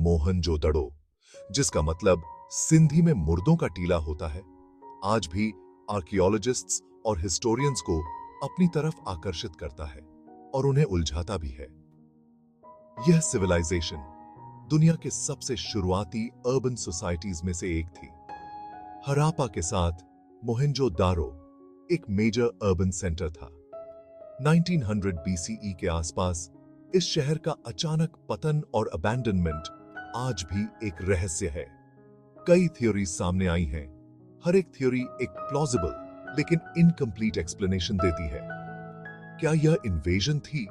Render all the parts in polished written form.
मोहनजोदड़ो, जिसका मतलब सिंधी में मुर्दों का टीला होता है, आज भी आर्कियोलॉजिस्ट्स और हिस्टोरियंस को अपनी तरफ आकर्षित करता है और उन्हें उलझाता भी है। यह सिविलाइजेशन दुनिया के सबसे शुरुआती अर्बन सोसाइटीज में से एक थी। हरापा के साथ मोहेंजोदारो एक मेजर अर्बन सेंटर था। 1900 बीसीई के आसपास इस शहर का अचानक पतन और अबैंडनमेंट आज भी एक रहस्य है। कई थ्योरीज सामने आई हैं। हर एक थ्योरी एक प्लॉजिबल लेकिन इनकम्प्लीट एक्सप्लेनेशन देती है। क्या यह इन्वेजन थी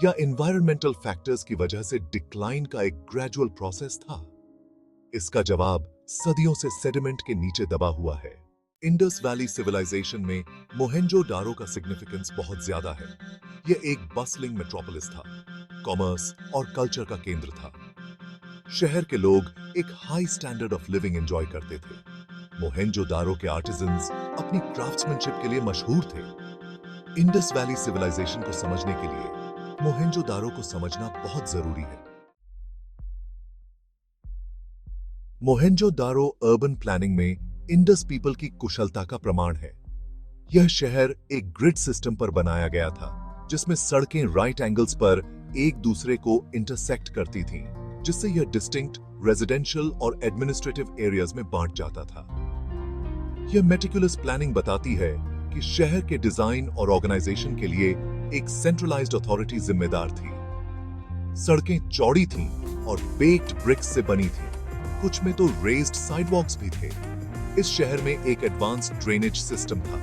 या एनवायरमेंटल फैक्टर्स की वजह से डिक्लाइन का एक ग्रेजुअल प्रोसेस था? इसका जवाब सदियों से सेडिमेंट के नीचे दबा हुआ है। इंडस वैली सिविलाइजेशन में मोहेंजोदारो का सिग्निफिकेंस बहुत ज्यादा है। यह एक बसलिंग मेट्रोपोलिस था, कॉमर्स और कल्चर का केंद्र था। शहर के लोग एक high standard of living enjoy करते थे। मोहेंजोदारो के आर्टिजन्स अपनी क्राफ्ट्समैनशिप के लिए मशहूर थे। इंडस वैली सिविलाइजेशन को समझने के लिए मोहेंजोदारो को समझना बहुत जरूरी है। मोहेंजोदारो अर्बन प्लानिंग में इंडस पीपल की कुशलता का प्रमाण है। यह शहर एक ग्रिड सिस्टम पर बनाया गया था, जिसमें सड़कें राइट एंगल्स पर एक दूसरे को इंटरसेक्ट करती थीं, जिससे यह डिस्टिंक्ट रेजिडेंशियल और एडमिनिस्ट्रेटिव एरियाज में बांट जाता था। यह मेटिकुलस प्लानिंग बताती है कि शहर के डिजाइन और ऑर्गेनाइजेशन के लिए एक सेंट्रलाइज्ड अथॉरिटी जिम्मेदार थी। सड़कें चौड़ी थीं और बेक्ड ब्रिक्स से बनी थीं। कुछ में तो रेज्ड साइडवॉक्स भी थे। इस शहर में एक एडवांस्ड ड्रेनेज सिस्टम था,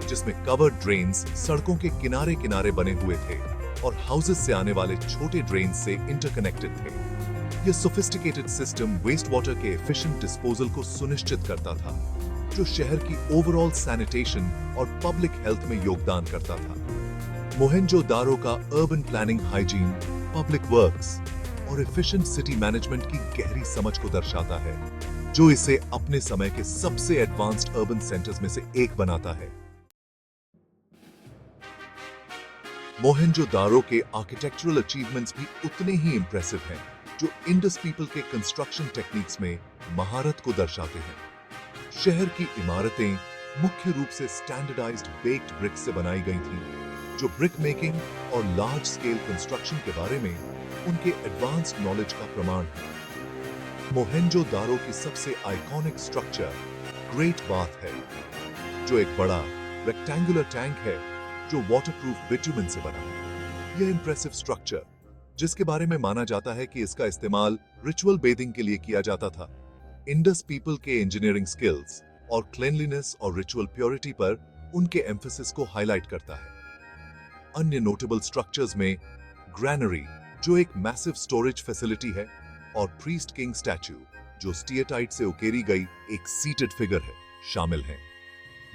जिसमें कवर्ड ड्रेन्स सड़कों के किनारे किनारे बने हुए थे और हाउसेस से आने वाले छोटे ड्रेन्स से इंटरकनेक्टेड थे। यह सोफिस्टिकेटेड सिस्टम वेस्ट वाटर के एफिशिएंट डिस्पोजल को सुनिश्चित करता था, जो शहर की ओवरऑल सैनिटेशन और पब्लिक हेल्थ में योगदान करता था। मोहेंजोदारो का urban planning, hygiene, public works और एफिशिएंट सिटी मैनेजमेंट की गहरी समझ को दर्शाता है, जो इसे अपने समय के सबसे एडवांस्ड अर्बन सेंटर्स में से एक बनाता है। मोहेंजोदारो के आर्किटेक्चरल अचीवमेंट्स भी उतने ही इंप्रेसिव हैं, जो इंडस पीपल के कंस्ट्रक्शन टेक्निक्स में महारत को दर्शाते हैं। शहर की इमारतें मुख्य रूप से स्टैंडर्डाइज्ड बेक्ड ब्रिक्स से बनाई गई थीं, जो ब्रिक मेकिंग और लार्ज स्केल कंस्ट्रक्शन के बारे में उनके एडवांस्ड नॉलेज का प्रमाण है। मोहेंजोदारो की सबसे आइकॉनिक स्ट्रक्चर ग्रेट बाथ है, जो एक बड़ा रेक्टेंगुलर टैंक है जो वाटरप्रूफ बिटुमेन से बना है। यह इंप्रेसिव स्ट्रक्चर, जिसके बारे में माना जाता है कि इसका इस्तेमाल रिचुअल बेदिंग के लिए किया जाता था, इंडस पीपल के इंजीनियरिंग स्किल्स और क्लीनलीनेस और रिचुअल प्योरिटी पर उनके एम्फेसिस को हाईलाइट करता है। अन्य नोटेबल स्ट्रक्चर्स में ग्रैनरी, जो एक मैसिव स्टोरेज फैसिलिटी है, और प्रीस्ट किंग स्टैच्यू, जो स्टिएटाइट से उकेरी गई एक सीटेड फिगर है, शामिल हैं।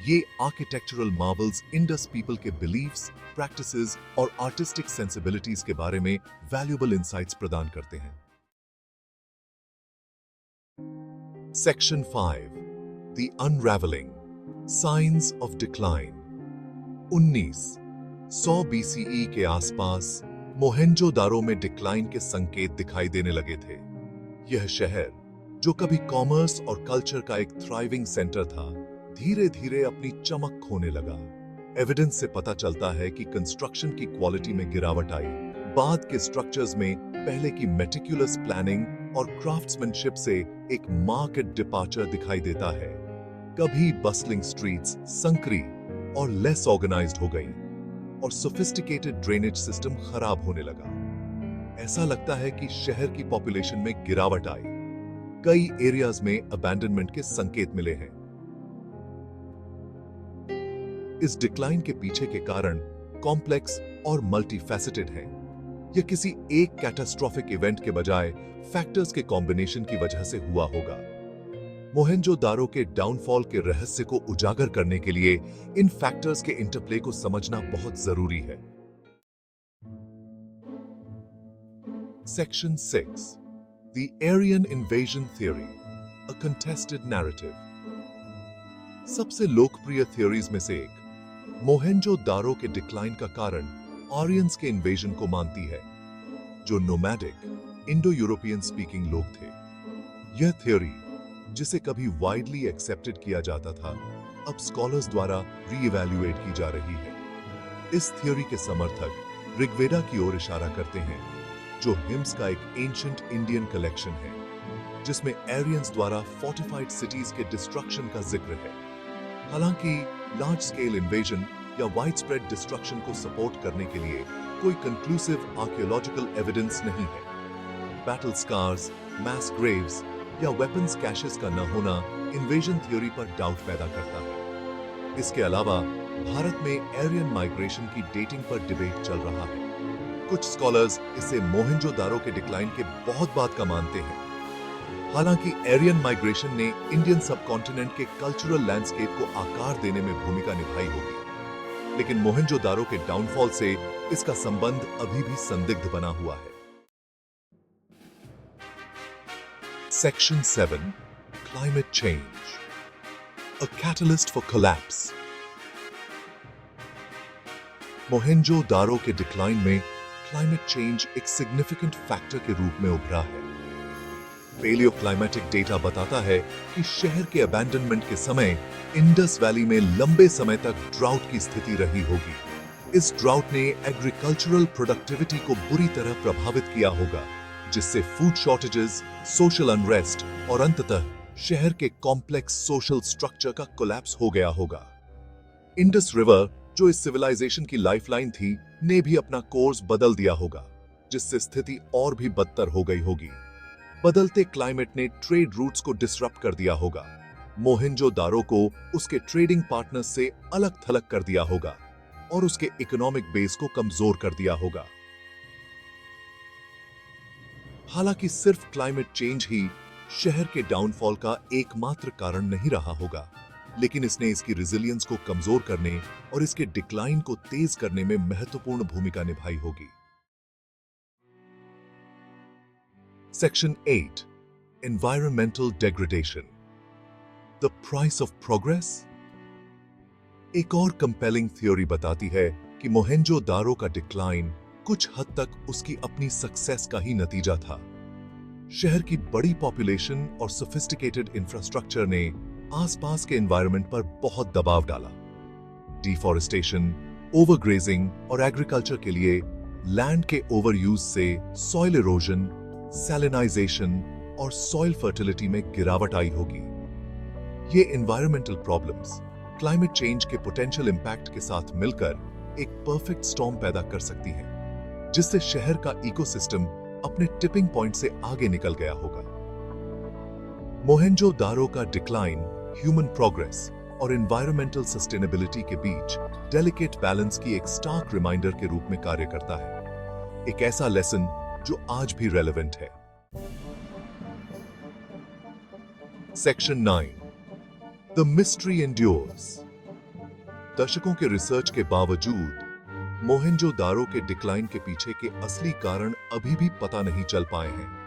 ये आर्किटेक्चरल मार्वल्स इंडस पीपल के बिलीफ्स, प्रैक्टिसेस और आर्टिस्टिक सेंसिबिलिटीज के बारे में वैल्यूएबल इंसाइट्स प्रदान करते हैं। Section 5, the unravelling, science of decline. 1900 BCE के आसपास मोहेंजोदारो में डिक्लाइन के संकेत दिखाई देने लगे थे। यह शहर, जो कभी कॉमर्स और कल्चर का एक थ्राइविंग सेंटर था, धीरे धीरे अपनी चमक खोने लगा। एविडेंस से पता चलता है कि कंस्ट्रक्शन की क्वालिटी में गिरावट आई। बाद के स्ट्रक्चर्स में पहले की मेटिकुलस प्लानिंग और क्राफ्ट्समैनशिप से एक मार्केट डिपार्चर दिखाई देता है। कभी बसलिंग स्ट्रीट्स संकरी और लेस ऑर्गेनाइज्ड हो गई और सोफिस्टिकेटेड ड्रेनेज सिस्टम खराब होने लगा। ऐसा लगता है कि शहर की पॉपुलेशन में गिरावट आई। कई एरियाज में अबैंडनमेंट के संकेत मिले हैं। इस डिक्लाइन के पीछे के कारण कॉम्प्लेक्स और मल्टीफैसेटेड हैं। यह किसी एक कैटास्ट्रोफिक इवेंट के बजाय फैक्टर्स के कॉम्बिनेशन की वजह से हुआ होगा। मोहेंजोदारो के डाउनफॉल के रहस्य को उजागर करने के लिए इन फैक्टर्स के इंटरप्ले को समझना बहुत जरूरी है। Section 6, the Aryan invasion theory, a contested narrative. सबसे लोकप्रिय थ्योरीज में से एक मोहेंजोदारो के डिक्लाइन का कारण आर्यंस के इन्वेजन को मानती है, जो नोमैडिक इंडो यूरोपियन स्पीकिंग लोग थे। यह थ्योरी, जिसे कभी वाइडली एक्सेप्टेड किया जाता था, अब स्कॉलर्स द्वारा रीइवैल्यूएट की जा रही है। इस थ्योरी के समर्थक ऋग्वेदा की ओर इशारा करते हैं, जो हिम्स का एक एंशिएंट इंडियन कलेक्शन है, जिसमें एरियंस द्वारा फोर्टिफाइड सिटीज के डिस्ट्रक्शन का जिक्र है। हालांकि लार्ज स्केल इन्वेजन या वाइड स्प्रेड डिस्ट्रक्शन को सपोर्ट करने के लिए कोई कंक्लूसिव आर्कियोलॉजिकल एविडेंस नहीं है। बैटल स्कार्स, मैस ग्रेव्स या वेपन्स कैशेस का न होना इन्वेजन थ्योरी पर डाउट पैदा करता है। इसके अलावा भारत में एरियन माइग्रेशन की डेटिंग पर डिबेट चल रहा है। कुछ स्कॉलर्स इसे मोहनजोदारो के डिक्लाइन के बहुत बाद का मानते हैं। हालांकि एरियन माइग्रेशन ने इंडियन सबकॉन्टिनेंट के कल्चरल लैंडस्केप को आकार देने में भूमिका निभाई होगी, लेकिन मोहनजोदारो के डाउनफॉल से इसका संबंध अभी भी संदिग्ध बना हुआ है। Section 7. Climate change. A catalyst for collapse. Mohenjodaro के डिक्लाइन में क्लाइमेट चेंज एक सिग्निफिकेंट फैक्टर के रूप में उभरा है। पेलियोक्लाइमेटिक डेटा बताता है कि शहर के अबैंडनमेंट के समय इंडस वैली में लंबे समय तक ड्राउट की स्थिति रही होगी। इस ड्राउट ने एग्रीकल्चरल प्रोडक्टिविटी को बुरी तरह प्रभावित किया होगा, जिससे फूड शॉर्टेजेस, सोशल अनरेस्ट और अंततः शहर के कॉम्प्लेक्स सोशल स्ट्रक्चर का कोलैप्स हो गया होगा। इंडस रिवर, जो इस सिविलाइजेशन की लाइफलाइन थी, ने भी अपना कोर्स बदल दिया होगा, जिससे स्थिति और भी बदतर हो गई होगी। बदलते क्लाइमेट ने ट्रेड रूट्स को डिसरप्ट कर दिया होगा, मोहेंजो-दारो को उसके ट्रेडिंग पार्टनर्स से अलग थलग कर दिया होगा और उसके इकोनॉमिक बेस को कमजोर कर दिया होगा। हालांकि सिर्फ क्लाइमेट चेंज ही शहर के डाउनफॉल का एकमात्र कारण नहीं रहा होगा, लेकिन इसने इसकी रेजिलियंस को कमजोर करने और इसके डिक्लाइन को तेज करने में महत्वपूर्ण भूमिका निभाई होगी। Section 8. Environmental degradation. The price of progress. एक और कंपेलिंग थ्योरी बताती है कि मोहेंजो-दारो का डिक्लाइन कुछ हद तक उसकी अपनी सक्सेस का ही नतीजा था। शहर की बड़ी पॉपुलेशन और सोफिस्टिकेटेड इंफ्रास्ट्रक्चर ने आसपास के एनवायरनमेंट पर बहुत दबाव डाला। डिफॉरेस्टेशन, ओवरग्रेजिंग और एग्रीकल्चर के लिए लैंड के ओवरयूज से सॉइल इरोजन, सैलिनाइजेशन और सॉइल फर्टिलिटी में गिरावट आई होगी। ये एनवायरमेंटल प्रॉब्लम्स क्लाइमेट चेंज के पोटेंशियल इंपैक्ट के साथ मिलकर एक परफेक्ट स्टॉर्म पैदा कर सकती है, जिससे शहर का इकोसिस्टम अपने टिपिंग पॉइंट से आगे निकल गया होगा। मोहेंजो-दारो का डिक्लाइन ह्यूमन प्रोग्रेस और एनवायरमेंटल सस्टेनेबिलिटी के बीच डेलिकेट बैलेंस की एक स्टार्क रिमाइंडर के रूप में कार्य करता है, एक ऐसा लेसन जो आज भी रेलेवेंट है। सेक्शन 9. The mystery endures. दशकों के रिसर्च के बावजूद मोहेंजो-दारो के डिक्लाइन के पीछे के असली कारण अभी भी पता नहीं चल पाए हैं।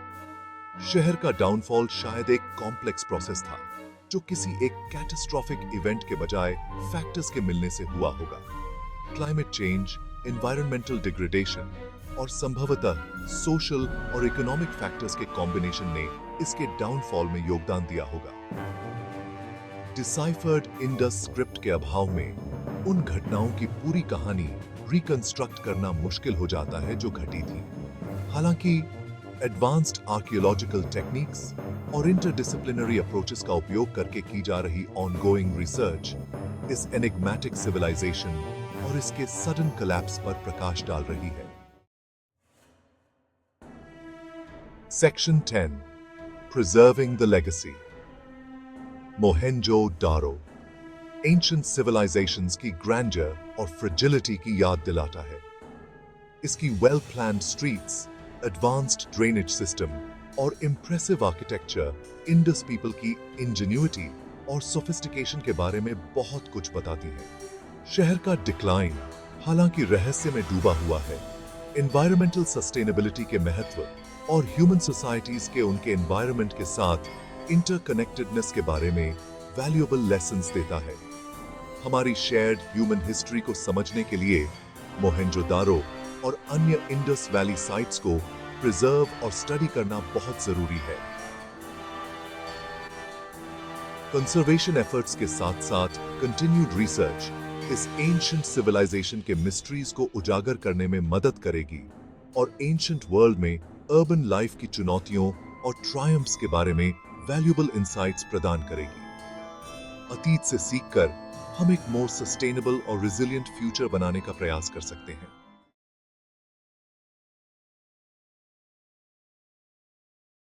शहर का डाउनफॉल शायद एक कॉम्प्लेक्स प्रोसेस था, जो किसी एक कैटास्ट्रोफिक इवेंट के बजाय फैक्टर्स के मिलने से हुआ होगा। क्लाइमेट चेंज, एनवायरमेंटल डिग्रेडेशन और संभवतः सोशल और इकोनॉमिक फैक्टर्स के कॉम्बिनेशन ने इसके डाउनफॉल में योगदान दिया होगा। डिसाइफर्ड इंडस स्क्रिप्ट के अभाव में उन घटनाओं की पूरी कहानी रिकंस्ट्रक्ट करना मुश्किल हो जाता है जो घटी थी। हालांकि एडवांस्ड आर्कियोलॉजिकल टेक्निक्स और इंटरडिसिप्लिनरी अप्रोचेस का उपयोग करके की जा रही ऑनगोइंग रिसर्च इस एनिग्मेटिक सिविलाइजेशन और इसके सडन कोलैप्स पर प्रकाश डाल रही है। Section 10. Preserving the legacy. Mohenjodaro ancient civilisations की ग्रैंडर और फ्रेजिलिटी की याद दिलाता है। इसकी well planned streets, advanced drainage system और इंप्रेसिव आर्किटेक्चर इंडस पीपल की इंजेन्युइटी और सोफिस्टिकेशन के बारे में बहुत कुछ बताती है। शहर का डिक्लाइन हालांकि रहस्य में डूबा हुआ है, एनवायरमेंटल सस्टेनेबिलिटी के महत्व और ह्यूमन सोसाइटीज के उनके एनवायरनमेंट के साथ इंटरकनेक्टेडनेस के बारे में वैल्यूएबल लेसन्स देता है। हमारी शेयर्ड ह्यूमन हिस्ट्री को समझने के लिए मोहेंजो-दारो और अन्य इंडस वैली साइट्स को प्रिजर्व और स्टडी करना बहुत जरूरी है। कंजर्वेशन एफर्ट्स के साथ साथ कंटिन्यूड रिसर्च इस एंशंट सिविलाइजेशन के मिस्ट्रीज को उजागर करने में मदद करेगी और एंशंट वर्ल्ड में अर्बन लाइफ की चुनौतियों और ट्रायम्फ्स के बारे में वैल्यूएबल इंसाइट्स प्रदान करेगी। अतीत से सीखकर हम एक मोर सस्टेनेबल और रिजिलियंट फ्यूचर बनाने का प्रयास कर सकते हैं।